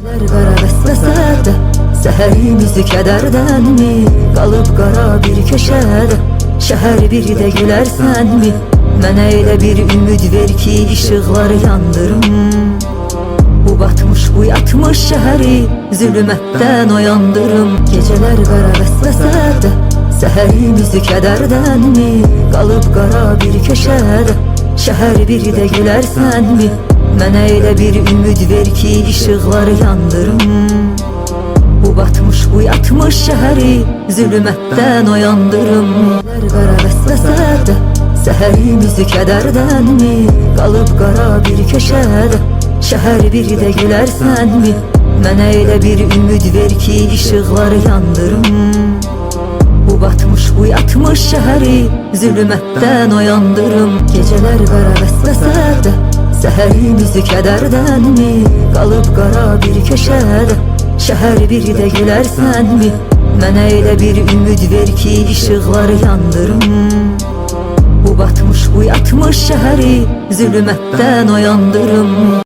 Qara vəsvəsədə səhərimizi kədərdənmi? Qalıb qara bir köşədə şəhər bir də gülərsənmi? Mənə elə bir ümid ver ki, işıqları yandırım. Bu batmış, bu yatmış şəhəri zülmətdən oyandırım. Gecələr qara vəsvəsədə səhərimizi kədərdənmi? Qalıb qara bir köşədə şəhər bir də gülərsənmi? Mənə elə bir ümid ver ki, işıqları yandırım. Bu batmış, bu yatmış şəhəri zülmətdən oyandırım. Qara vəsvəsədə səhərimizi kədərdənmi? Qalıb qara bir köşədə şəhər bir də gülərsənmi? Mənə elə bir ümid ver ki, işıqları yandırım. Bu batmış, bu yatmış şəhəri zülmətdən oyandırım. Gecələr qara vəsvəsədə səhərimizi kədərdənmi? Qalıb qara bir köşədə şəhər bir də gülərsənmi? Mənə elə bir ümid ver ki, işıqları yandırım. Bu batmış, bu yatmış şəhəri zülmətdən oyandırım.